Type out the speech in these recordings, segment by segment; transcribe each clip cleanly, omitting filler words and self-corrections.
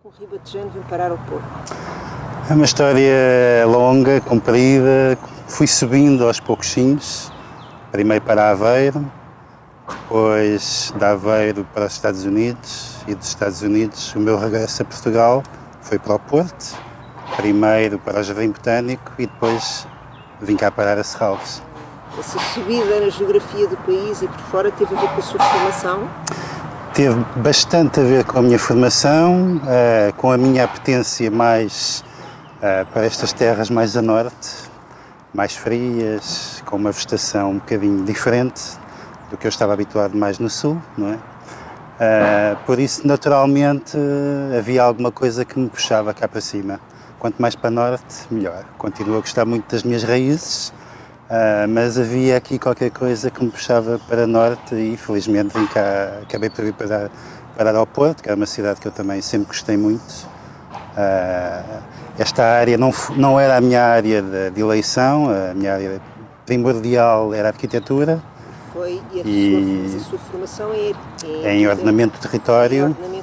O Ribatejo vim parar ao Porto? É uma história longa, comprida. Fui subindo aos pouquinhos, primeiro para Aveiro, depois de Aveiro para os Estados Unidos e dos Estados Unidos o meu regresso a Portugal foi para o Porto, primeiro para o Jardim Botânico e depois vim cá parar a Serralves. Essa subida na geografia do país e por fora teve a ver com a sua formação? Teve bastante a ver com a minha formação, com a minha apetência mais para estas terras mais a norte, mais frias, com uma vegetação um bocadinho diferente do que eu estava habituado mais no sul, não é? Por isso, naturalmente, havia alguma coisa que me puxava cá para cima. Quanto mais para norte, melhor. Continuo a gostar muito das minhas raízes, mas havia aqui qualquer coisa que me puxava para norte e felizmente vim cá, acabei por vir parar ao Porto, que é uma cidade que eu também sempre gostei muito. Esta área não era a minha área de eleição, a minha área primordial era a arquitetura. A sua formação é em ordenamento do território, onde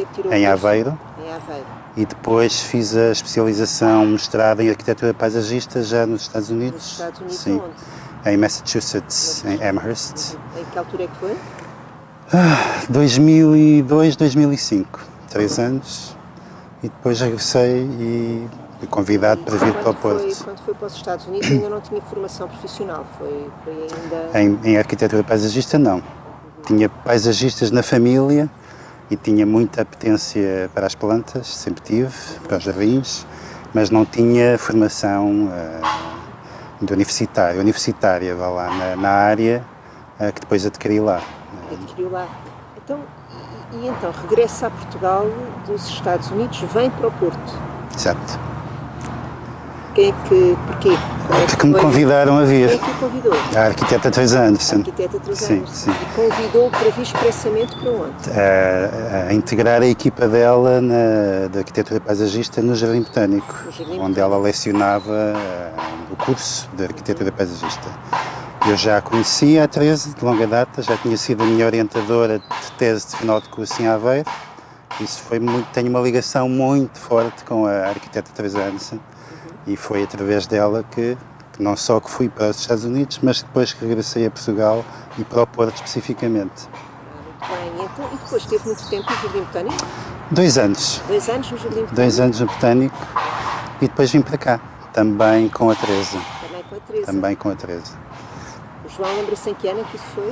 é que tirou em Aveiro. Em Aveiro. E depois fiz a especialização mestrada em arquitetura paisagista já nos Estados Unidos. Nos Estados Unidos, sim. onde? Em Massachusetts, em Amherst. Em que altura é que foi? 2002, 2005, 3 anos. E depois regressei e fui convidado para vir para o Porto. Quando foi para os Estados Unidos ainda não tinha formação profissional, foi ainda... Em arquitetura paisagista não. Tinha paisagistas na família e tinha muita apetência para as plantas, sempre tive, para os jardins, mas não tinha formação de universitária, vá lá, na área que depois adquiri lá. Adquiriu lá. Então regressa a Portugal dos Estados Unidos, vem para o Porto. Exato. Porquê? Porque me convidaram a vir. Quem é que o convidou? A arquiteta Teresa Anderson. A arquiteta Teresa Anderson. Sim. E convidou para vir expressamente para onde? A integrar a equipa dela da arquitetura paisagista no Jardim Botânico, onde ela lecionava o curso de arquitetura paisagista. Eu já a conhecia a Teresa de longa data, já tinha sido a minha orientadora de tese de final de curso em Aveiro. Isso tenho uma ligação muito forte com a arquiteta Teresa Anderson. E foi através dela que não só que fui para os Estados Unidos, mas depois que regressei a Portugal e para o Porto especificamente. Muito bem. Então, e depois teve muito tempo no Jardim Botânico? 2 anos. 2 anos no Jardim Botânico? 2 anos no Botânico e depois vim para cá, também com a Teresa. Também com a Teresa. O João lembra-se em que ano que isso foi?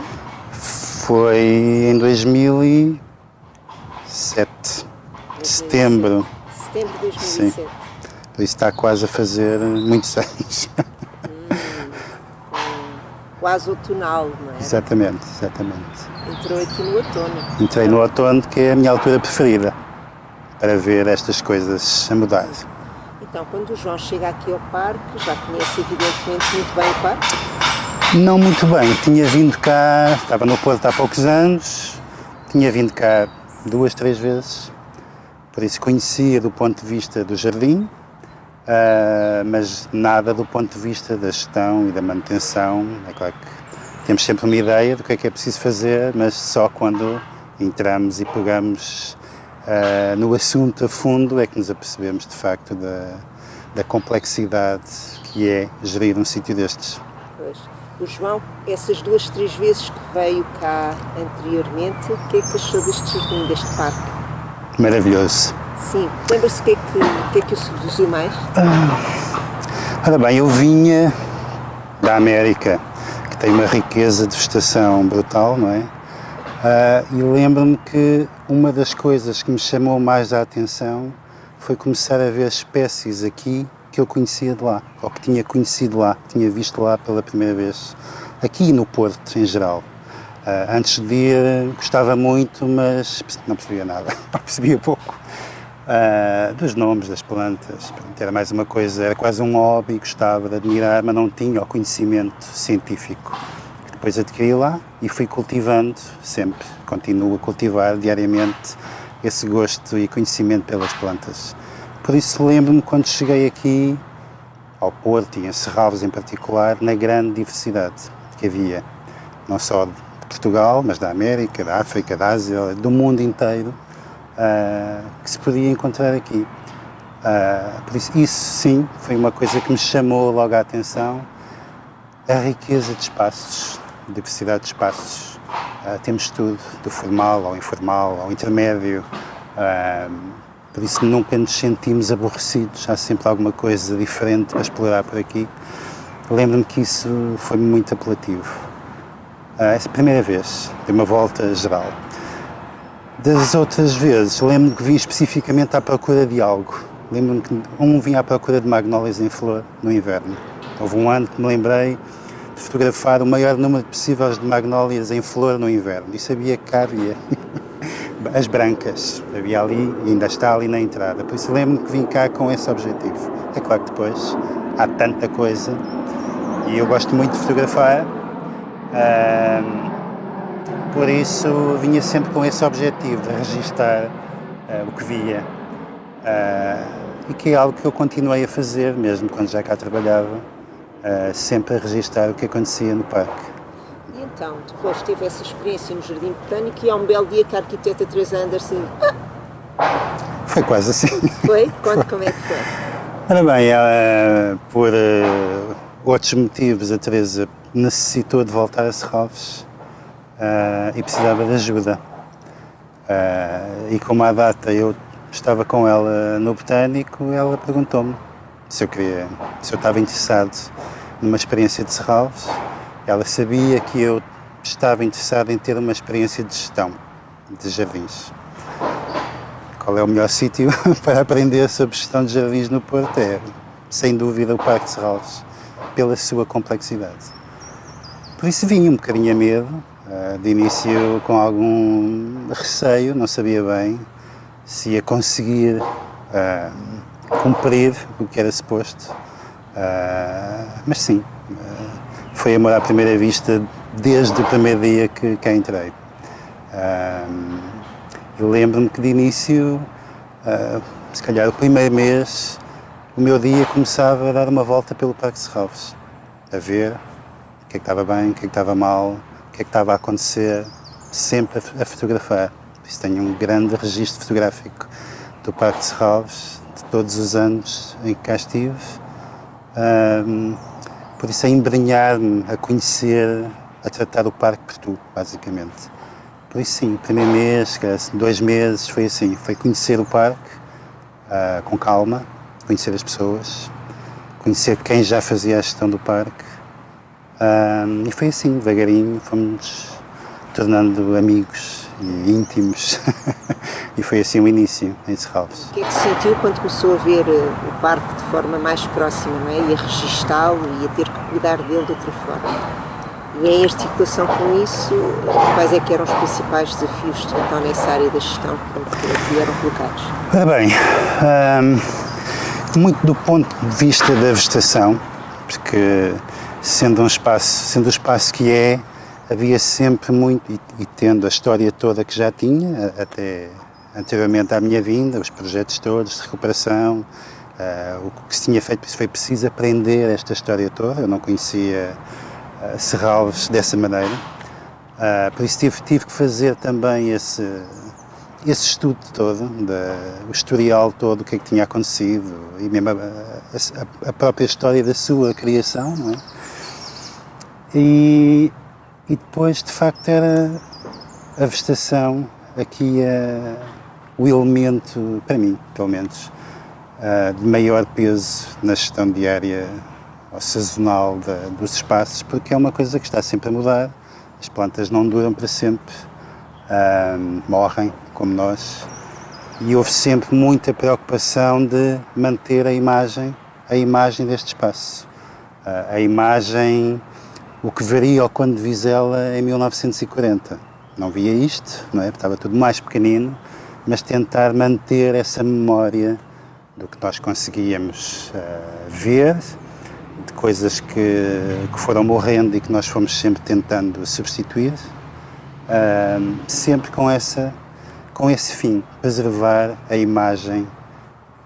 Foi em 2007. Setembro. Setembro de 2007. Sim. Por isso está quase a fazer muitos anos. Quase outonal, não é? Exatamente. Entrou aqui no outono. Entrei no outono, que é a minha altura preferida, para ver estas coisas a mudar. Então, quando o João chega aqui ao parque, já conhece evidentemente muito bem o parque? Não muito bem, tinha vindo cá, estava no Porto há poucos anos, tinha vindo cá 2, 3 vezes, por isso conhecia do ponto de vista do jardim, mas nada do ponto de vista da gestão e da manutenção. É claro que temos sempre uma ideia do que é preciso fazer, mas só quando entramos e pegamos no assunto a fundo é que nos apercebemos de facto da complexidade que é gerir um sítio destes. Pois. O João, essas 2, 3 vezes que veio cá anteriormente, o que é que achou deste jardim, deste parque? Maravilhoso. Sim. Lembra-se o que é que o seduziu mais? Ora bem, eu vinha da América, que tem uma riqueza de vegetação brutal, não é? E lembro-me que uma das coisas que me chamou mais a atenção foi começar a ver espécies aqui que eu conhecia de lá, ou que tinha conhecido lá, tinha visto lá pela primeira vez, aqui no Porto em geral. Antes de ir gostava muito, mas não percebia nada, percebia pouco. Dos nomes das plantas, era mais uma coisa, era quase um hobby, gostava de admirar, mas não tinha o conhecimento científico. Depois adquiri lá e fui cultivando sempre, continuo a cultivar diariamente esse gosto e conhecimento pelas plantas. Por isso lembro-me quando cheguei aqui ao Porto e em Serralves em particular, na grande diversidade que havia, não só de Portugal, mas da América, da África, da Ásia, do mundo inteiro, que se podia encontrar aqui. Por isso sim, foi uma coisa que me chamou logo a atenção, a riqueza de espaços, a diversidade de espaços. Temos tudo, do formal ao informal, ao intermédio, por isso nunca nos sentimos aborrecidos, há sempre alguma coisa diferente para explorar por aqui. Lembro-me que isso foi muito apelativo. Essa primeira vez, dei uma volta geral. Das outras vezes, lembro-me que vim especificamente à procura de algo. Lembro-me que vim à procura de magnólias em flor no inverno. Houve um ano que me lembrei de fotografar o maior número possível de magnólias em flor no inverno. E sabia que cá havia as brancas. Havia ali e ainda está ali na entrada. Por isso lembro-me que vim cá com esse objetivo. É claro que depois há tanta coisa e eu gosto muito de fotografar. Por isso vinha sempre com esse objetivo de registar o que via. E que é algo que eu continuei a fazer, mesmo quando já cá trabalhava, sempre a registar o que acontecia no parque. E então, depois teve essa experiência no Jardim Botânico e há um belo dia que a arquiteta Teresa Anderson... Foi quase assim. Foi? Conte como é que foi. Ora bem, por outros motivos, a Teresa necessitou de voltar a Serralves e precisava de ajuda. E como à data eu estava com ela no Botânico, ela perguntou-me se eu estava interessado numa experiência de Serralves. Ela sabia que eu estava interessado em ter uma experiência de gestão de jardins. Qual é o melhor sítio para aprender sobre gestão de jardins no Porto? É, sem dúvida, o Parque de Serralves, pela sua complexidade. Por isso vinha um bocadinho a medo, de início com algum receio, não sabia bem se ia conseguir cumprir o que era suposto, mas sim, foi amor à primeira vista desde o primeiro dia que cá entrei. Eu lembro-me que de início, se calhar o primeiro mês, o meu dia começava a dar uma volta pelo Parque de Serralves, a ver o que é que estava bem, o que é que estava mal, o que é que estava a acontecer, sempre a fotografar. Por isso tenho um grande registro fotográfico do Parque de Serralves, de todos os anos em que cá estive. Por isso a embrenhar-me, a conhecer, a tratar o parque por tu, basicamente. Por isso sim, o primeiro mês, 2 meses, foi assim, foi conhecer o parque com calma, conhecer as pessoas, conhecer quem já fazia a gestão do parque. E foi assim, devagarinho, fomos tornando amigos e íntimos. E foi assim o início em Serralves. O que é que sentiu quando começou a ver o parque de forma mais próxima, não é? E a registá-lo e a ter que cuidar dele de outra forma? E em articulação com isso, quais é que eram os principais desafios então nessa área da gestão que eram colocados? Ora bem, muito do ponto de vista da vegetação, porque sendo o espaço que é, havia sempre muito, e tendo a história toda que já tinha, até anteriormente à minha vinda, os projetos todos de recuperação, o que se tinha feito, foi preciso aprender esta história toda. Eu não conhecia Serralves dessa maneira, por isso tive que fazer também esse estudo todo, o historial todo, o que é que tinha acontecido, e mesmo a própria história da sua criação, não é? E depois, de facto, era a vegetação aqui o elemento, para mim, pelo menos, de maior peso na gestão diária ou sazonal dos espaços, porque é uma coisa que está sempre a mudar. As plantas não duram para sempre, morrem, como nós, e houve sempre muita preocupação de manter a imagem deste espaço. A imagem, o que varia ao Conde de Vizela em 1940. Não via isto, não é? Estava tudo mais pequenino, mas tentar manter essa memória do que nós conseguíamos ver, de coisas que foram morrendo e que nós fomos sempre tentando substituir, sempre com esse fim, preservar a imagem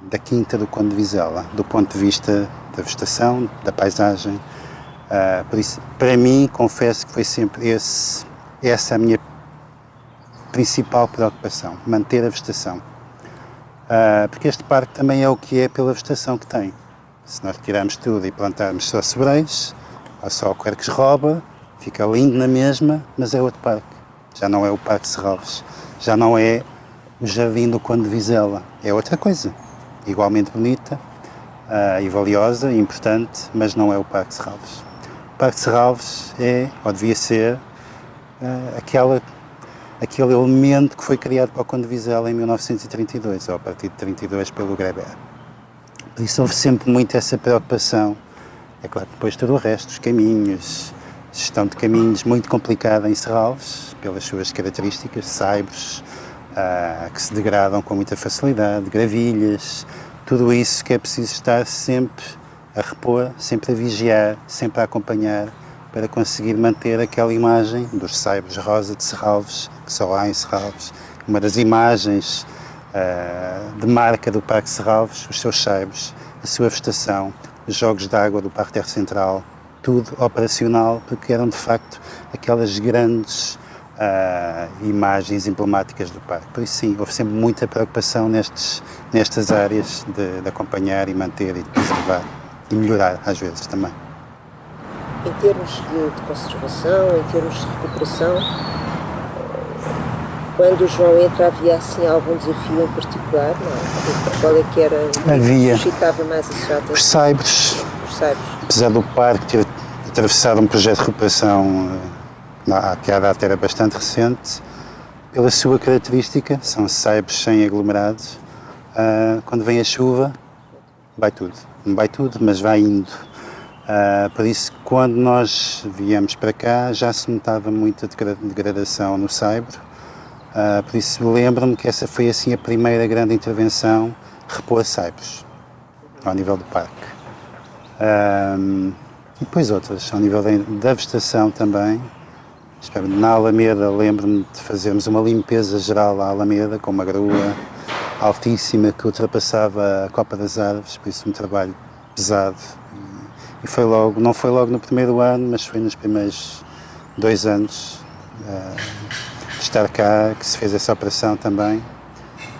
da Quinta do Conde de Vizela, do ponto de vista da vegetação, da paisagem. Por isso, para mim, confesso que foi sempre essa a minha principal preocupação, manter a vegetação. Porque este parque também é o que é pela vegetação que tem. Se nós retirarmos tudo e plantarmos só sobreiros, ou só quercus roba, fica lindo na mesma, mas é outro parque. Já não é o Parque de Serralves, já não é o Jardim do Conde de Vizela, é outra coisa, igualmente bonita e valiosa e importante, mas não é o Parque de Serralves. O Parque de Serralves é, ou devia ser, aquele elemento que foi criado para o Conde de Vizela em 1932, ou a partir de 32 pelo Greber. Por isso houve sempre muito essa preocupação. É claro que depois todo o resto, os caminhos, gestão de caminhos muito complicada em Serralves, pelas suas características, saibros, que se degradam com muita facilidade, gravilhas, tudo isso que é preciso estar sempre a repor, sempre a vigiar, sempre a acompanhar, para conseguir manter aquela imagem dos saibros rosa de Serralves, que só há em Serralves. Uma das imagens de marca do Parque de Serralves, os seus saibros, a sua vegetação, os jogos de água do Parque Central, tudo operacional, porque eram de facto aquelas grandes imagens emblemáticas do parque. Por isso sim, houve sempre muita preocupação nestas áreas de acompanhar e manter e de preservar e melhorar às vezes também. Em termos de conservação, em termos de recuperação, quando o João entra havia assim algum desafio em particular? Não? Qual é que era o que suscitava mais a sua atenção? Os saibros. Apesar do parque ter atravessado um projeto de recuperação que à data era bastante recente, pela sua característica, são saibros sem aglomerados, quando vem a chuva vai tudo. Não vai tudo, mas vai indo. Por isso, quando nós viemos para cá, já se notava muita degradação no saibro. Por isso, lembro-me que essa foi assim a primeira grande intervenção, repor saibros, ao nível do parque. E depois outras, ao nível da vegetação também. Na Alameda, lembro-me de fazermos uma limpeza geral à Alameda, com uma grua altíssima que ultrapassava a copa das árvores, por isso um trabalho pesado. E foi logo, não foi logo no primeiro ano, mas foi nos primeiros 2 anos de estar cá que se fez essa operação também.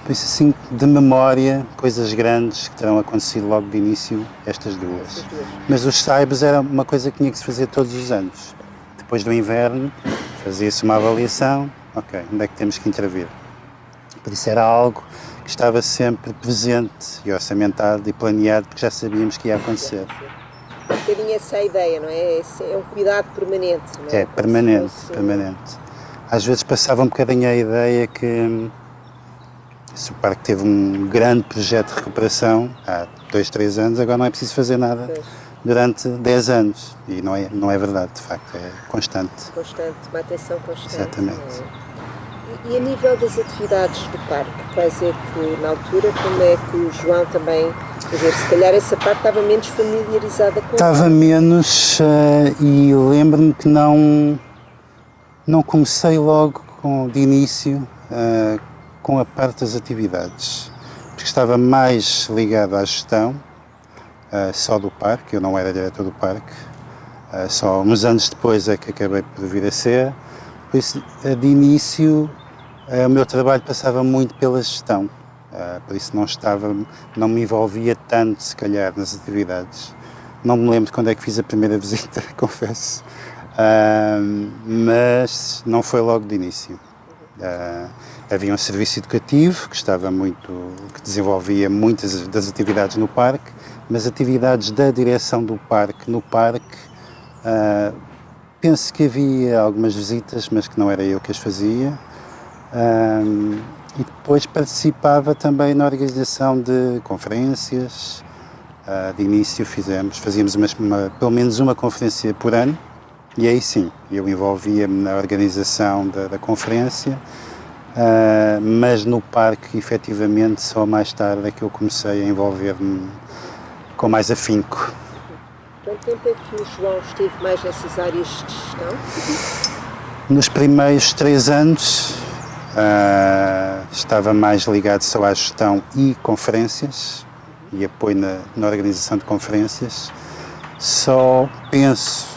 Por isso, assim, de memória, coisas grandes que terão acontecido logo de início, estas duas. Mas os saibros era uma coisa que tinha que se fazer todos os anos. Depois do inverno, fazia-se uma avaliação, ok, onde é que temos que intervir? Por isso era algo que estava sempre presente e orçamentado e planeado, porque já sabíamos que ia acontecer. Um bocadinho essa ideia, não é? É um cuidado permanente, não é? É, permanente, permanente. Às vezes passava um bocadinho a ideia que se o parque teve um grande projeto de recuperação há 2, 3 anos, agora não é preciso fazer nada durante 10 anos. E não é verdade, de facto, é constante. Constante, uma atenção constante. Exatamente. E a nível das atividades do parque, quais é que, na altura, como é que o João também, quer dizer, se calhar essa parte estava menos familiarizada com Estava menos e lembro-me que não comecei logo de início com a parte das atividades, porque estava mais ligado à gestão só do parque, eu não era diretor do parque, só uns anos depois é que acabei por vir a ser, por isso de início o meu trabalho passava muito pela gestão, por isso não me envolvia tanto se calhar nas atividades. Não me lembro quando é que fiz a primeira visita, confesso, mas não foi logo de início. Havia um serviço educativo que desenvolvia muitas das atividades no parque, mas atividades da direção do parque no parque, penso que havia algumas visitas, mas que não era eu que as fazia, e depois participava também na organização de conferências. De início fazíamos pelo menos uma conferência por ano, e aí sim, eu envolvia-me na organização da conferência, mas no parque, efetivamente, só mais tarde é que eu comecei a envolver-me com mais afinco. Quanto tempo é que o João esteve mais nessas áreas de gestão? Nos primeiros 3 anos estava mais ligado só à gestão e conferências, e apoio na organização de conferências. Só penso,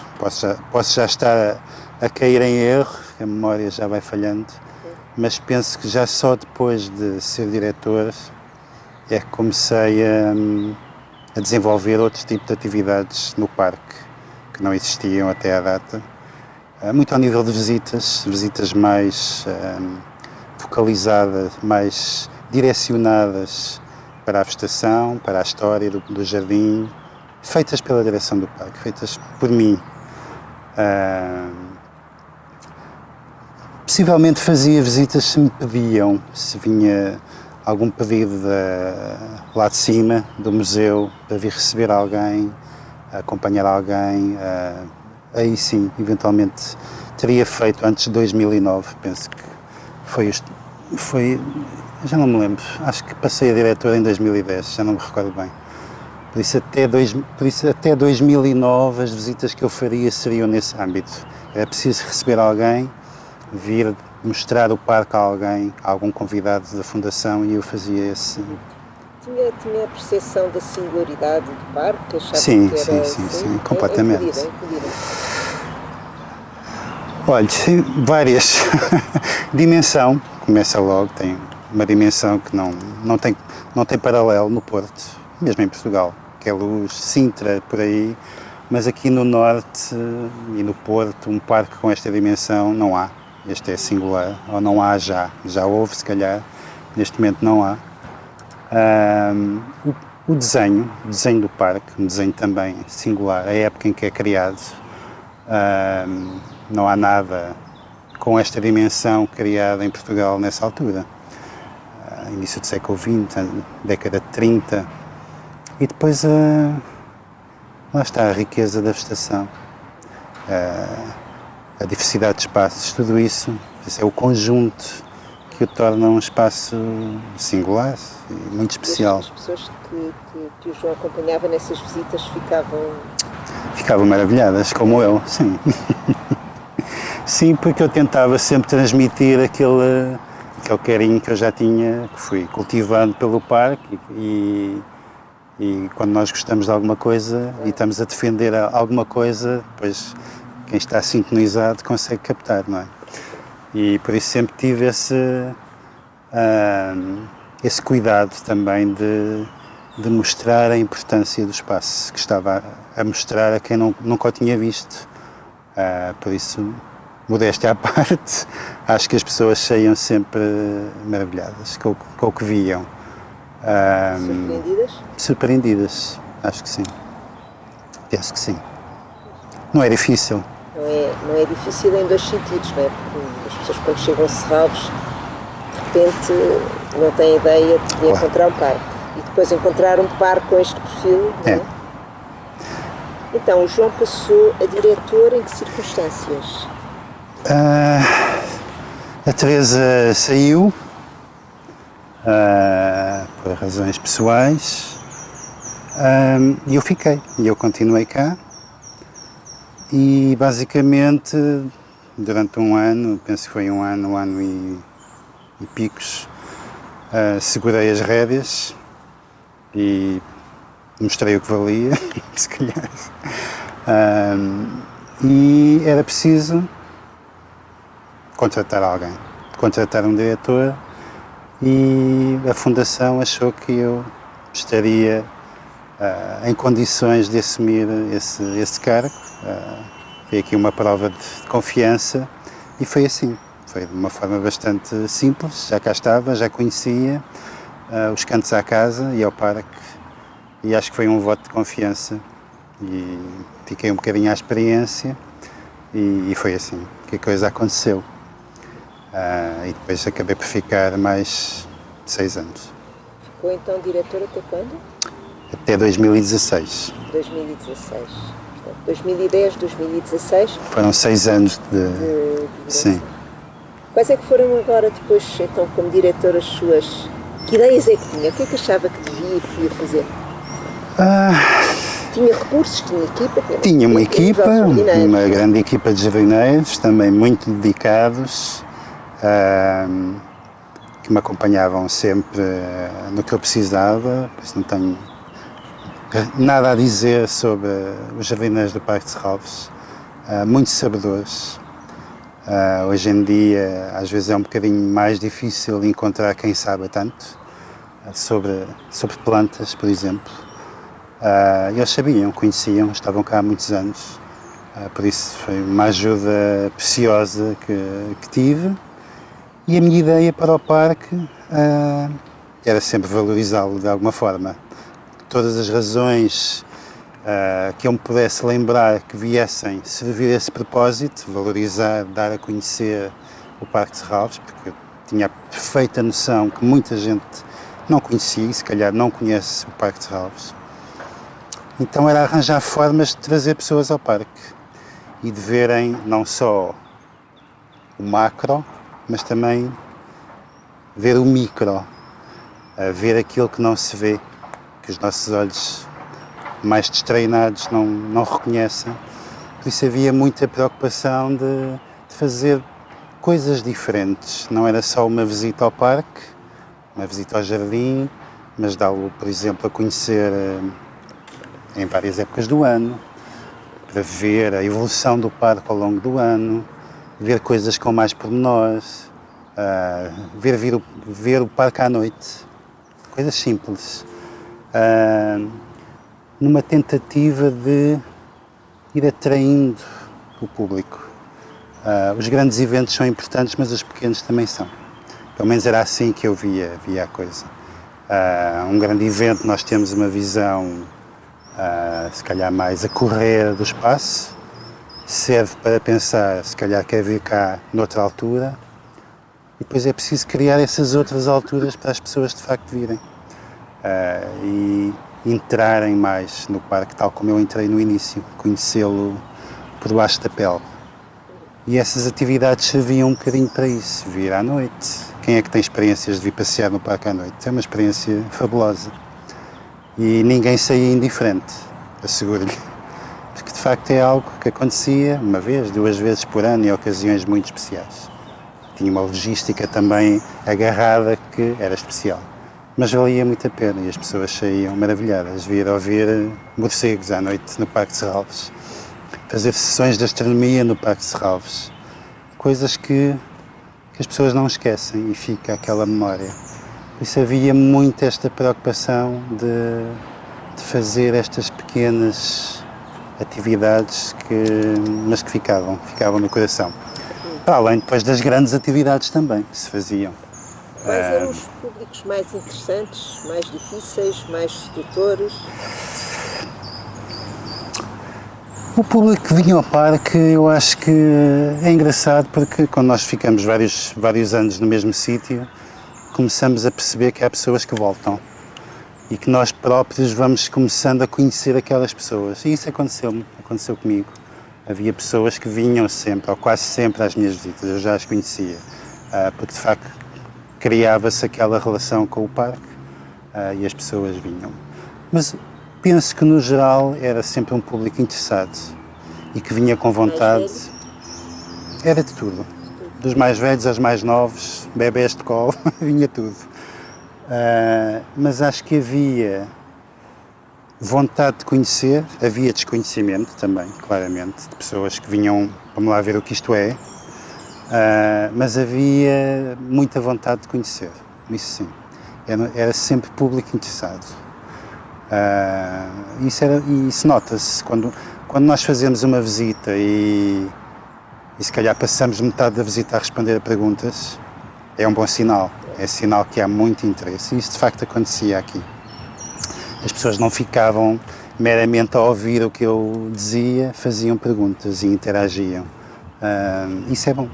posso já estar a cair em erro, a memória já vai falhando, mas penso que já só depois de ser diretor é que comecei a desenvolver outro tipo de atividades no parque, que não existiam até à data. Muito ao nível de visitas mais focalizadas, mais direcionadas para a vegetação, para a história do jardim, feitas pela direção do parque, feitas por mim. Possivelmente fazia visitas se me pediam, se vinha algum pedido lá de cima do museu para vir receber alguém, acompanhar alguém, aí sim, eventualmente teria feito antes de 2009, penso que foi, já não me lembro, acho que passei a diretora em 2010, já não me recordo bem. Por isso até 2009 as visitas que eu faria seriam nesse âmbito. Era preciso receber alguém, vir mostrar o parque a alguém, a algum convidado da Fundação, e eu fazia esse... Tinha a percepção da singularidade do parque? Achava sim, que era, sim, completamente. Impedida. Olha, sim, várias. Dimensão, começa logo, tem uma dimensão que não tem paralelo no Porto, mesmo em Portugal, que é Luz, Sintra, por aí, mas aqui no Norte e no Porto, um parque com esta dimensão não há. Este é singular, ou não há já houve se calhar, neste momento não há. O desenho do parque, um desenho também singular, a época em que é criado, não há nada com esta dimensão criada em Portugal nessa altura. Início do século XX, década de 30, e depois lá está a riqueza da vegetação, a diversidade de espaços, tudo isso é o conjunto que o torna um espaço singular e muito especial. As pessoas que o João acompanhava nessas visitas ficavam maravilhadas, como eu, sim. Sim, porque eu tentava sempre transmitir aquele carinho que eu já tinha, que fui cultivando pelo parque, e quando nós gostamos de alguma coisa e estamos a defender alguma coisa, depois quem está sintonizado consegue captar, não é? E por isso sempre tive esse cuidado também de mostrar a importância do espaço, que estava a mostrar a quem nunca o tinha visto. Por isso, modéstia à parte, acho que as pessoas saiam sempre maravilhadas com o que viam. surpreendidas? Surpreendidas, acho que sim. Penso que sim. Não é difícil. Não é difícil em dois sentidos, não é? Porque as pessoas quando chegam a Serralves, de repente não têm ideia de encontrar um parque. E depois encontrar um parque com este perfil, não é? Então, o João passou a diretor em que circunstâncias? A Teresa saiu por razões pessoais, e eu fiquei, e eu continuei cá, e basicamente durante um ano, penso que foi um ano e picos, segurei as rédeas e mostrei o que valia, se calhar, e era preciso contratar alguém, contratar um diretor, e a Fundação achou que eu estaria em condições de assumir esse cargo. Foi aqui uma prova de confiança e foi assim, foi de uma forma bastante simples, já cá estava, já conhecia os cantos à casa e ao parque, e acho que foi um voto de confiança e fiquei um bocadinho à experiência e foi assim que a coisa aconteceu. E depois acabei por ficar mais 6 anos. Ficou então diretor até quando? Até 2016. 2016. Portanto, 2010, 2016. Foram 6 anos de sim. Quais é que foram agora depois, então, como diretor, as suas... Que ideias é que tinha? O que é que achava que devia e podia fazer? Tinha recursos, tinha equipa? Tinha uma equipa, uma grande equipa de jardineiros, também muito dedicados, que me acompanhavam sempre no que eu precisava, pois não tenho nada a dizer sobre os jardineiros do Parque de Serralves, muito sabedores, Hoje em dia, às vezes é um bocadinho mais difícil encontrar quem saiba tanto sobre plantas, por exemplo. Eles sabiam, conheciam, estavam cá há muitos anos, por isso foi uma ajuda preciosa que tive. E a minha ideia para o parque era sempre valorizá-lo de alguma forma. Todas as razões que eu me pudesse lembrar que viessem servir a esse propósito, valorizar, dar a conhecer o Parque de Serralves, porque eu tinha a perfeita noção que muita gente não conhecia e se calhar não conhece o Parque de Serralves. Então era arranjar formas de trazer pessoas ao parque e de verem não só o macro, mas também ver o micro, ver aquilo que não se vê, que os nossos olhos mais destreinados não reconhecem. Por isso havia muita preocupação de fazer coisas diferentes. Não era só uma visita ao parque, uma visita ao jardim, mas dá-lo, por exemplo, a conhecer em várias épocas do ano, para ver a evolução do parque ao longo do ano, ver coisas com mais pormenores, ver o parque à noite, coisas simples, numa tentativa de ir atraindo o público. Os grandes eventos são importantes, mas os pequenos também são. Pelo menos era assim que eu via a coisa. Um grande evento, nós temos uma visão, se calhar mais a correr do espaço, serve para pensar, se calhar quer vir cá noutra altura, e depois é preciso criar essas outras alturas para as pessoas de facto virem e entrarem mais no parque, tal como eu entrei no início, conhecê-lo por baixo da pele. E essas atividades serviam um bocadinho para isso, vir à noite. Quem é que tem experiências de vir passear no parque à noite? É uma experiência fabulosa. E ninguém saía indiferente, asseguro-lhe. Porque de facto é algo que acontecia uma vez, duas vezes por ano, em ocasiões muito especiais. Tinha uma logística também agarrada que era especial. Mas valia muito a pena e as pessoas saíam maravilhadas, vir ouvir morcegos à noite no Parque de Serralves, fazer sessões de astronomia no Parque de Serralves, coisas que as pessoas não esquecem e fica aquela memória. Por isso havia muito esta preocupação de fazer estas pequenas atividades mas que ficavam no coração. Para além depois das grandes atividades também que se faziam. Quais eram os públicos mais interessantes, mais difíceis, mais sedutores? O público que vinha ao parque, eu acho que é engraçado porque quando nós ficamos vários anos no mesmo sítio, começamos a perceber que há pessoas que voltam e que nós próprios vamos começando a conhecer aquelas pessoas. E isso aconteceu comigo. Havia pessoas que vinham sempre, ou quase sempre, às minhas visitas, eu já as conhecia, porque de facto criava-se aquela relação com o parque e as pessoas vinham. Mas penso que no geral era sempre um público interessado e que vinha com vontade. Era de tudo. Dos mais velhos aos mais novos, bebés de colo, vinha tudo. Mas acho que havia vontade de conhecer, havia desconhecimento também, claramente, de pessoas que vinham, vamos lá ver o que isto é, mas havia muita vontade de conhecer, isso sim. Era sempre público interessado. Isso nota-se quando nós fazemos uma visita e se calhar passamos metade da visita a responder a perguntas, é um bom sinal, é sinal que há muito interesse. E isso de facto acontecia aqui. As pessoas não ficavam meramente a ouvir o que eu dizia, faziam perguntas e interagiam. Isso é bom.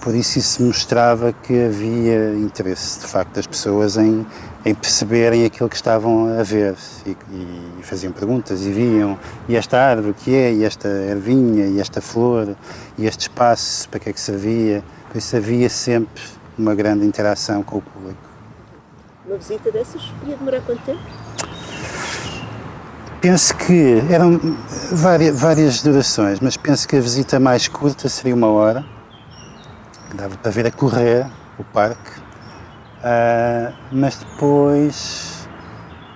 Por isso mostrava que havia interesse, de facto, das pessoas em perceberem aquilo que estavam a ver e faziam perguntas e viam, e esta árvore o que é, e esta ervinha, e esta flor, e este espaço, para que é que servia. Por isso havia sempre uma grande interação com o público. Uma visita dessas podia demorar quanto tempo? Penso que eram várias durações, mas penso que a visita mais curta seria 1 hora. Dava para ver a correr o parque, mas depois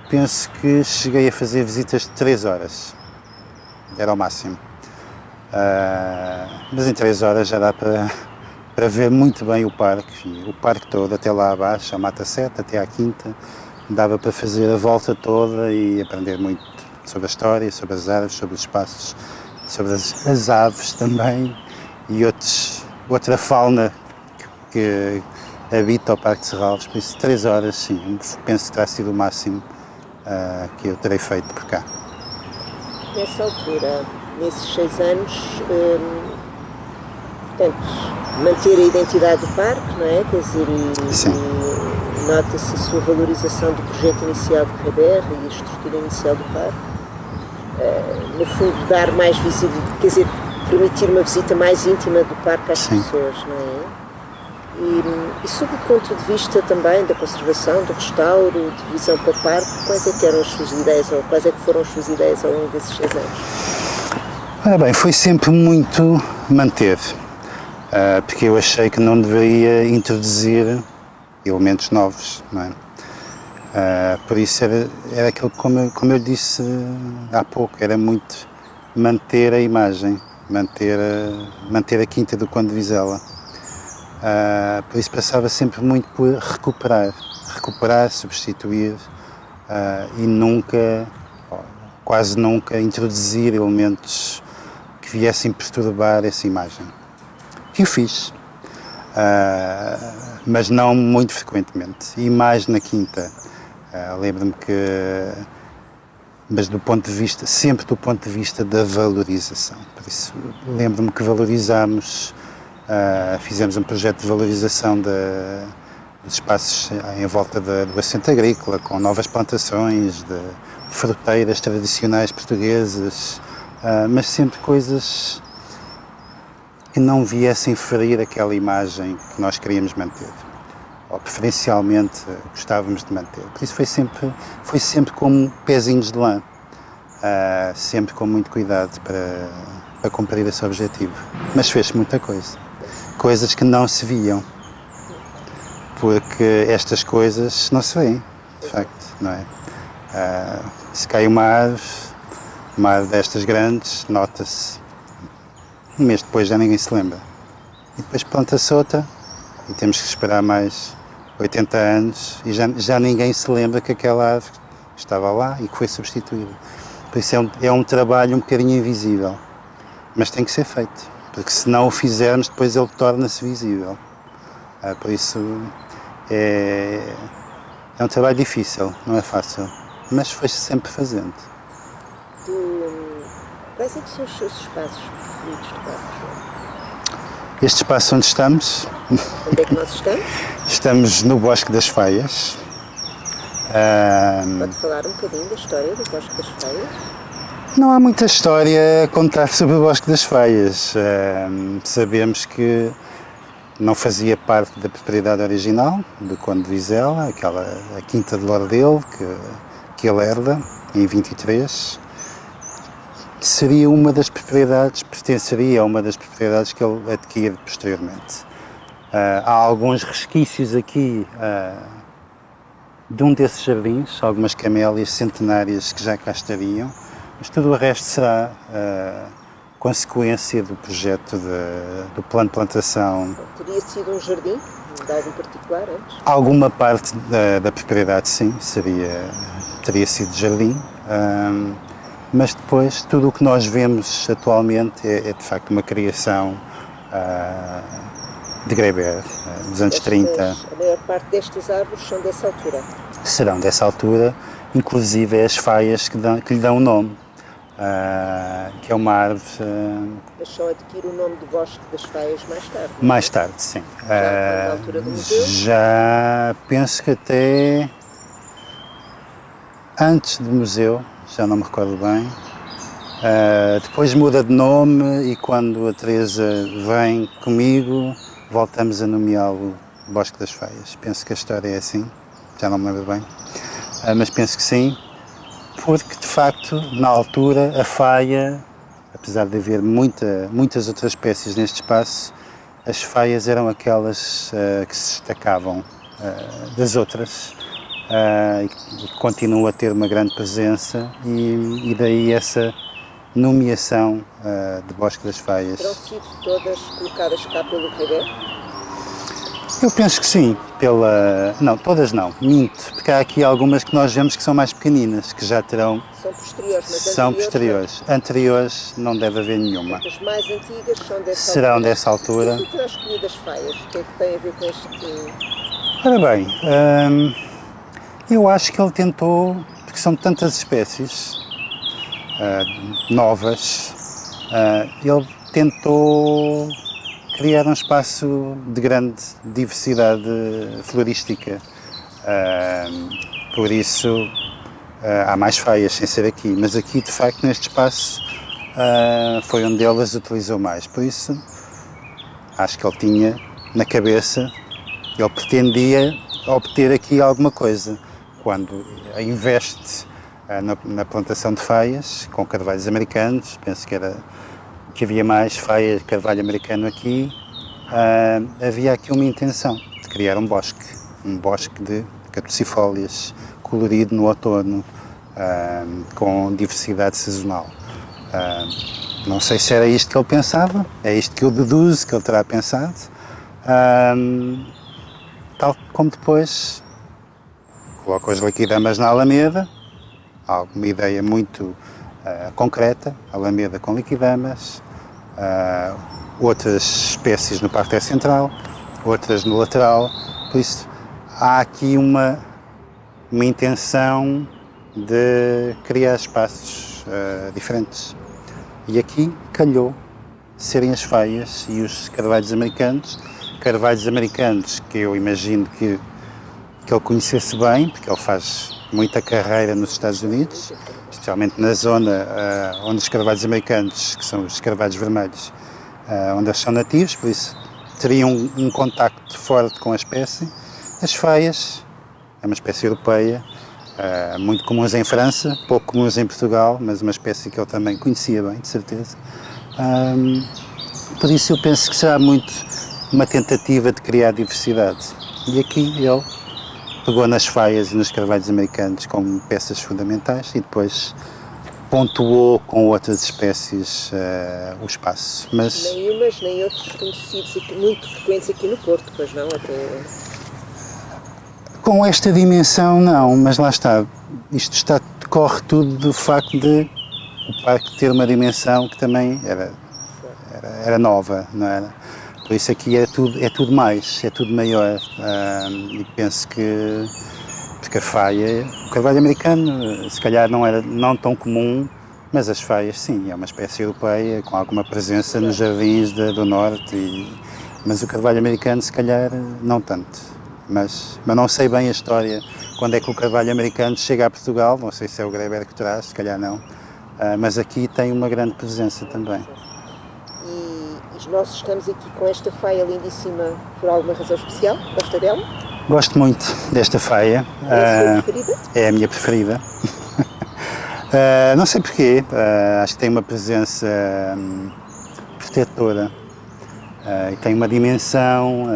penso que cheguei a fazer visitas de 3 horas, era o máximo. Mas em 3 horas já dá para ver muito bem o parque todo, até lá abaixo, a Mata 7, até à Quinta. Dava para fazer a volta toda e aprender muito sobre a história, sobre as árvores, sobre os espaços, sobre as aves também e outra fauna que habita o Parque de Serralves. Por isso, 3 horas, sim, penso que terá sido o máximo que eu terei feito por cá. Nessa altura, nesses 6 anos, portanto, manter a identidade do parque, não é? Quer dizer, e nota-se a sua valorização do projeto inicial de Reber e a estrutura inicial do parque. No fundo, dar mais visibilidade, quer dizer, permitir uma visita mais íntima do parque às pessoas, não é? E sob o ponto de vista também da conservação, do restauro, de visão para o parque, quais é que eram as suas ideias, ou quais é que foram as suas ideias ao longo desses 6 anos? Ora bem, foi sempre muito manter, porque eu achei que não deveria introduzir elementos novos, não é? Por isso era aquilo, como eu disse há pouco, era muito manter a imagem, manter a Quinta do Conde de Vizela. Por isso passava sempre muito por recuperar, substituir e quase nunca introduzir elementos que viessem perturbar essa imagem. Que eu fiz, mas não muito frequentemente, e mais na Quinta. Lembro-me mas sempre do ponto de vista da valorização. Por isso, lembro-me que valorizámos, fizemos um projeto de valorização dos espaços em volta do assento agrícola, com novas plantações de fruteiras tradicionais portuguesas, mas sempre coisas que não viessem ferir aquela imagem que nós queríamos manter, ou preferencialmente gostávamos de manter. Por isso foi sempre como pezinhos de lã, sempre com muito cuidado para cumprir esse objetivo. Mas fez muita coisas que não se viam, porque estas coisas não se veem, de facto, não é? Se cai uma árvore destas grandes, nota-se. Um mês depois já ninguém se lembra. E depois planta-se outra e temos que esperar mais 80 anos e já ninguém se lembra que aquela árvore estava lá e que foi substituída. Por isso é um trabalho um bocadinho invisível, mas tem que ser feito, porque se não o fizermos depois ele torna-se visível. Por isso é um trabalho difícil, não é fácil, mas foi-se sempre fazendo. Quais é que são os seus espaços preferidos de parque? Este espaço onde estamos... Onde é que nós estamos? Estamos no Bosque das Faias. Pode falar um bocadinho da história do Bosque das Faias? Não há muita história a contar sobre o Bosque das Faias. Sabemos que não fazia parte da propriedade original do Conde de Vizela, a Quinta de Lordelo, que ele herda em 23. Pertenceria a uma das propriedades que ele adquire posteriormente. Há alguns resquícios aqui de um desses jardins, algumas camélias centenárias que já cá estariam, mas tudo o resto será consequência do projeto do plano de plantação. Teria sido um jardim, de algum particular antes? Alguma parte da propriedade, sim, teria sido jardim. Mas depois tudo o que nós vemos atualmente é de facto uma criação de Greber, dos anos 30. A maior parte destas árvores são dessa altura? Serão dessa altura, inclusive as faias que lhe dão o nome, que é uma árvore... Mas só adquire o nome de Bosque das Faias mais tarde? Mais tarde, sim. Já na altura do museu? Já penso que até antes do museu, já não me recordo bem. Depois muda de nome e quando a Teresa vem comigo, voltamos a nomeá-lo Bosque das Faias. Penso que a história é assim, já não me lembro bem, mas penso que sim, porque de facto, na altura, a faia, apesar de haver muitas outras espécies neste espaço, as faias eram aquelas que se destacavam das outras. E continua a ter uma grande presença e daí nomeação de Bosque das Faias. Terão sido todas colocadas cá pelo Ribé? Eu penso que sim, não, todas não, minto, porque há aqui algumas que nós vemos que são mais pequeninas, que já terão... São posteriores, mas são posteriores. Anteriores não deve haver nenhuma. As mais antigas são dessa Serão altura. dessa altura. E o que terá escolhido as faias? O que é que tem a ver com este... Ora bem, eu acho que ele tentou, porque são tantas espécies novas, ele tentou criar um espaço de grande diversidade florística. Por isso há mais faias sem ser aqui, mas aqui de facto neste espaço foi onde ele as utilizou mais. Por isso acho que ele tinha na cabeça, ele pretendia obter aqui alguma coisa quando investe na plantação de faias com carvalhos americanos. Penso que havia mais faias de carvalho americano aqui. Havia aqui uma intenção de criar um bosque de caducifólias, colorido no outono, com diversidade sazonal. Não sei se era isto que ele pensava, é isto que eu deduzo que ele terá pensado, tal como depois coloca as liquidamas na Alameda, alguma ideia muito concreta, Alameda com liquidamas, outras espécies no Parque Central, outras no lateral. Por isso há aqui uma intenção de criar espaços diferentes. E aqui calhou serem as faias e os carvalhos americanos que eu imagino que ele conhecesse bem, porque ele faz muita carreira nos Estados Unidos, especialmente na zona onde os carvalhos americanos, que são os carvalhos vermelhos, onde eles são nativos, por isso teriam um contacto forte com a espécie. As faias é uma espécie europeia, muito comuns em França, pouco comuns em Portugal, mas uma espécie que ele também conhecia bem, de certeza. Por isso eu penso que será muito uma tentativa de criar diversidade. E aqui ele pegou nas faias e nos carvalhos americanos como peças fundamentais e depois pontuou com outras espécies o espaço. Mas nem umas nem outros conhecidos aqui, muito frequentes aqui no Porto, pois não? Até... Com esta dimensão não, mas lá está, decorre tudo do facto de o parque ter uma dimensão que também era nova, não era? Por isso aqui é tudo mais, é tudo maior, e penso que porque a faia, o carvalho americano se calhar não era tão comum, mas as faias sim, é uma espécie europeia com alguma presença nos jardins do norte, mas o carvalho americano se calhar não tanto. Mas não sei bem a história, quando é que o carvalho americano chega a Portugal, não sei se é o Greber que traz, se calhar não, mas aqui tem uma grande presença também. E nós estamos aqui com esta faia lindíssima por alguma razão especial? Gosta dela? Gosto muito desta faia. É a sua preferida? É a minha preferida. Não sei porquê, acho que tem uma presença protetora. E tem uma dimensão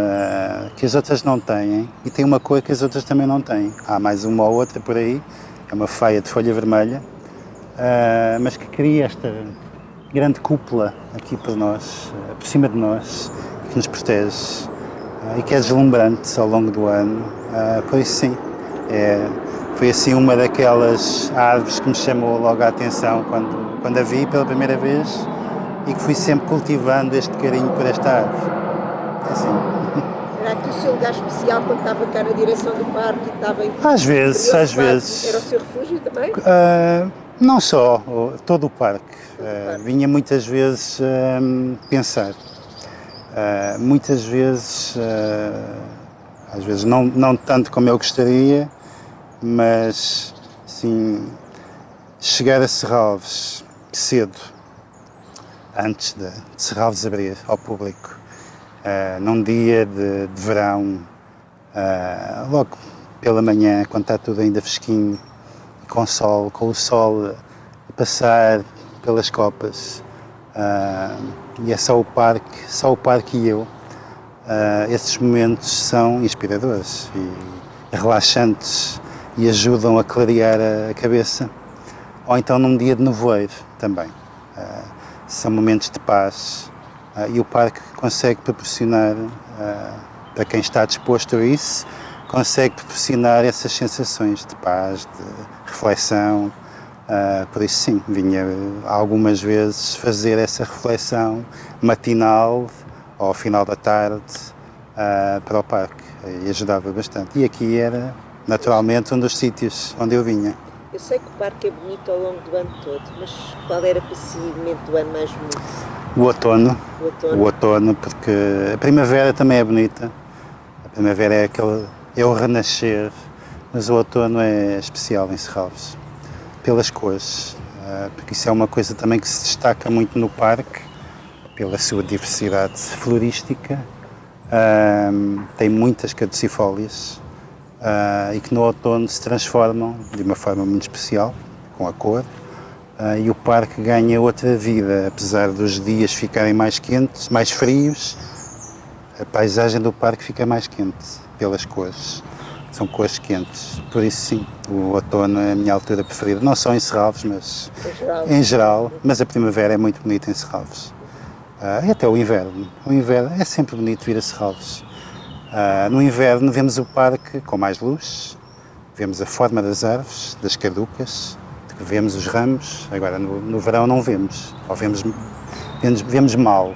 que as outras não têm e tem uma cor que as outras também não têm. Há mais uma ou outra por aí, é uma faia de folha vermelha, mas que cria esta grande cúpula aqui por nós, por cima de nós, que nos protege e que é deslumbrante ao longo do ano. Por isso sim, foi assim uma daquelas árvores que me chamou logo a atenção quando a vi pela primeira vez, e que fui sempre cultivando este carinho por esta árvore. É assim. Era aqui o seu lugar especial quando estava cá na direção do parque e estava em... Às vezes. Era o seu refúgio também? Não só, todo o parque. Vinha muitas vezes pensar. Muitas vezes, às vezes não tanto como eu gostaria, mas sim, chegar a Serralves cedo, antes de Serralves abrir ao público, num dia de verão, logo pela manhã, quando está tudo ainda fresquinho, com o sol a passar pelas copas, e é só o parque e eu. Esses momentos são inspiradores e relaxantes e ajudam a clarear a cabeça. Ou então num dia de nevoeiro também. São momentos de paz e o parque consegue proporcionar, para quem está disposto a isso, consegue proporcionar essas sensações de paz, de reflexão. Por isso sim, vinha algumas vezes fazer essa reflexão matinal ou ao final da tarde para o parque e ajudava bastante. E aqui era naturalmente um dos sítios onde eu vinha. Eu sei que o parque é bonito ao longo do ano todo, mas qual era para si o momento do ano mais bonito? O outono. O outono. O outono, porque a primavera também é bonita. A primavera é o renascer, mas o outono é especial em Serralves, pelas cores, porque isso é uma coisa também que se destaca muito no parque, pela sua diversidade florística. Tem muitas caducifólias. E que no outono se transformam de uma forma muito especial, com a cor, e o parque ganha outra vida, apesar dos dias ficarem mais quentes, mais frios, a paisagem do parque fica mais quente, pelas cores, são cores quentes, por isso sim, o outono é a minha altura preferida, não só em Serralves, mas em geral, mas a primavera é muito bonita em Serralves, e até o inverno é sempre bonito vir a Serralves. No inverno vemos o parque com mais luz, vemos a forma das árvores, das caducas, vemos os ramos. Agora no verão não vemos, ou vemos mal,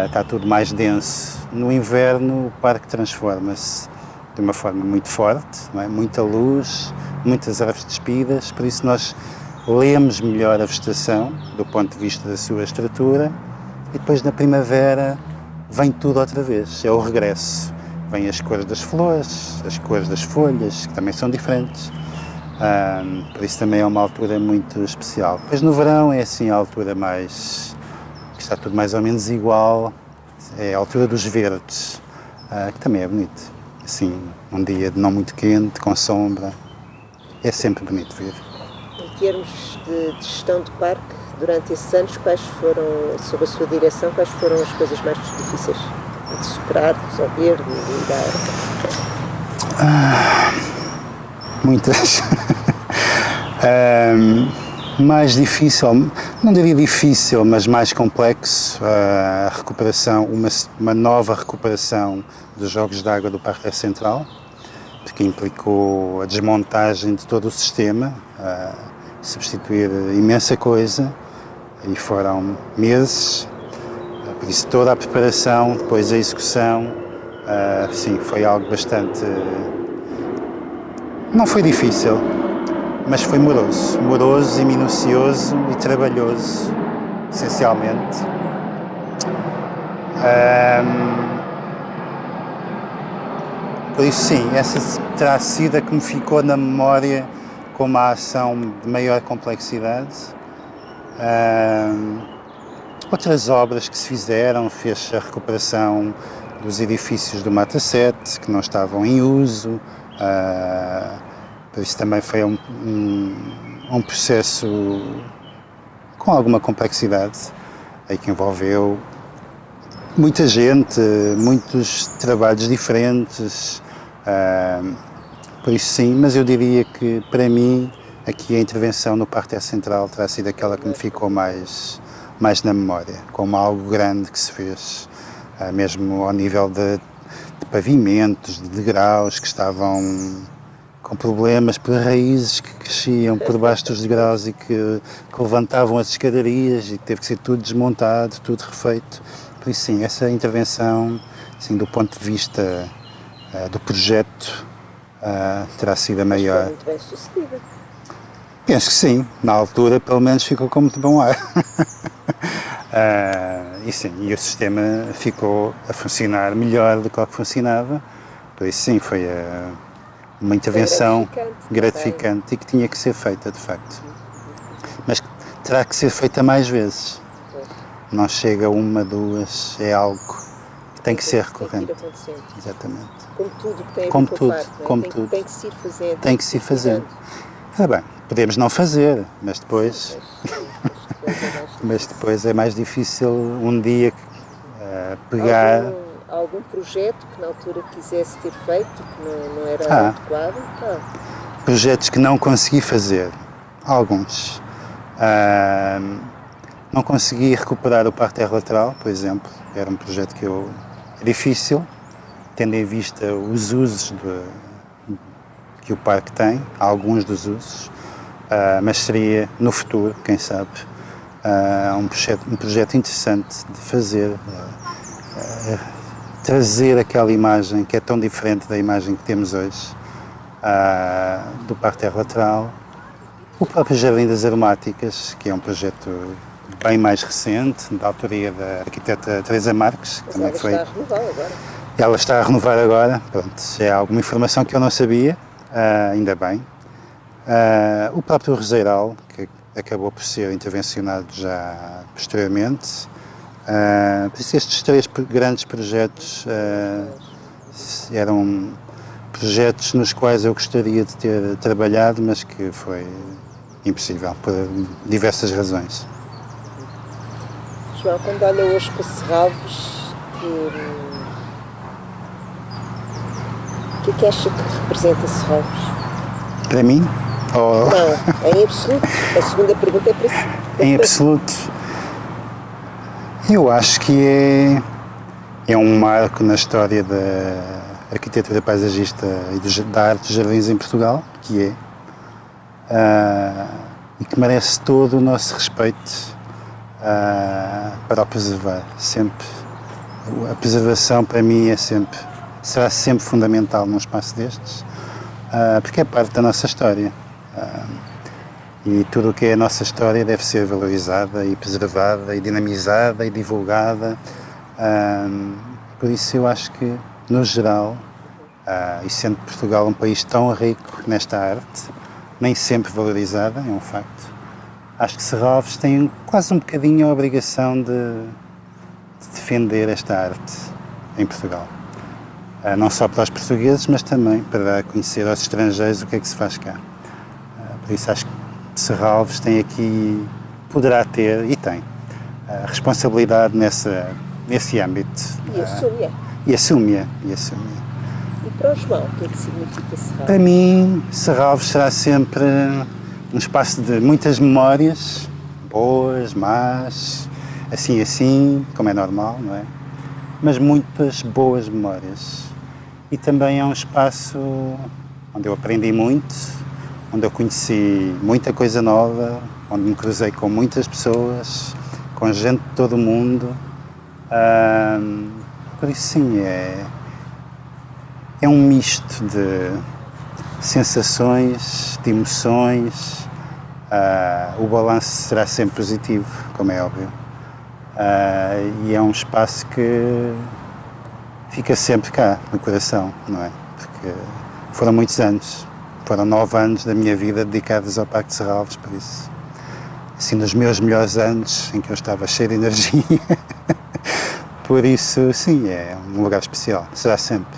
está tudo mais denso. No inverno o parque transforma-se de uma forma muito forte, não é? Muita luz, muitas árvores despidas, por isso nós lemos melhor a vegetação do ponto de vista da sua estrutura e depois na primavera vem tudo outra vez, é o regresso. Vêm as cores das flores, as cores das folhas, que também são diferentes. Por isso também é uma altura muito especial. Depois no verão é assim a altura mais, que está tudo mais ou menos igual, é a altura dos verdes, que também é bonito. Assim, um dia de não muito quente, com sombra, é sempre bonito ver. Em termos de gestão do parque, durante esses anos, quais foram, sob a sua direção, quais foram as coisas mais difíceis de superar, de resolver, de lidar? Muitas. Mais difícil, não diria difícil, mas mais complexo, a recuperação, uma nova recuperação dos jogos de água do Parque Central, porque implicou a desmontagem de todo o sistema, substituir imensa coisa, e foram meses, por isso toda a preparação, depois a execução, sim, foi algo bastante, não foi difícil, mas foi moroso e minucioso e trabalhoso, essencialmente. Por isso sim, essa terá sido a que me ficou na memória como a ação de maior complexidade. Outras obras que se fizeram, fez a recuperação dos edifícios do Mata 7, que não estavam em uso, por isso também foi um processo com alguma complexidade, aí que envolveu muita gente, muitos trabalhos diferentes, por isso sim, mas eu diria que para mim aqui a intervenção no Parque Central terá sido aquela que me ficou mais na memória, como algo grande que se fez, mesmo ao nível de pavimentos, de degraus que estavam com problemas por raízes que cresciam por baixo dos degraus e que levantavam as escadarias e que teve que ser tudo desmontado, tudo refeito. Por isso sim, essa intervenção, assim, do ponto de vista do projeto, terá sido a maior. Foi muito bem sucedida. Penso que sim, na altura pelo menos ficou com muito bom ar. E sim, e o sistema ficou a funcionar melhor do que o que funcionava, por isso sim, foi uma intervenção gratificante e que tinha que ser feita de facto. Mas terá que ser feita mais vezes, não chega uma, duas, é algo que tem que ser recorrente. Exatamente. Como tudo que tem a ver com o parque, tem que se ir fazendo. Tem que se ir fazendo. Bem, podemos não fazer, mas depois... Mas depois é mais difícil um dia pegar... Algum projeto que na altura quisesse ter feito, que não era adequado? Projetos que não consegui fazer, alguns. Não consegui recuperar o parque terra-lateral, por exemplo. Era um projeto que é difícil, tendo em vista os usos que o parque tem, alguns dos usos, mas seria no futuro, quem sabe, um projeto interessante de fazer, trazer aquela imagem que é tão diferente da imagem que temos hoje, do parque terra-lateral. O próprio Jardim das Aromáticas, que é um projeto bem mais recente, da autoria da arquiteta Teresa Marques. Mas ela está a renovar agora. Ela está a renovar agora, pronto, é alguma informação que eu não sabia, ainda bem. O próprio Roseiral, que acabou por ser intervencionado já posteriormente. Por isso estes 3 grandes projetos eram projetos nos quais eu gostaria de ter trabalhado, mas que foi impossível, por diversas razões. João, quando olha hoje para Serralves, o que é que acha que representa Serralves? Para mim? Não, em absoluto. A segunda pergunta é para si. Em absoluto, eu acho que é um marco na história da arquitetura paisagista e da arte dos jardins em Portugal, que e que merece todo o nosso respeito para o preservar. Sempre. A preservação, para mim, será sempre fundamental num espaço destes, porque é parte da nossa história. E tudo o que é a nossa história deve ser valorizada e preservada e dinamizada e divulgada. Por isso eu acho que, no geral, e sendo Portugal um país tão rico nesta arte, nem sempre valorizada, é um facto, acho que Serralves tem quase um bocadinho a obrigação de defender esta arte em Portugal. Não só para os portugueses, mas também para conhecer aos estrangeiros o que é que se faz cá. Por isso acho que Serralves tem aqui, poderá ter, e tem, responsabilidade nesse âmbito. E assume-a. E assume-a. E para o João, o que é que significa Serralves? Para mim, Serralves será sempre um espaço de muitas memórias, boas, más, assim, como é normal, não é? Mas muitas boas memórias. E também é um espaço onde eu aprendi muito, onde eu conheci muita coisa nova, onde me cruzei com muitas pessoas, com gente de todo o mundo. Por isso, sim, é um misto de sensações, de emoções. O balanço será sempre positivo, como é óbvio. E é um espaço que fica sempre cá, no coração, não é? Porque foram muitos anos. Foram 9 anos da minha vida dedicados ao Parque de Serralves, por isso, assim, nos meus melhores anos, em que eu estava cheio de energia. Por isso, sim, é um lugar especial, será sempre.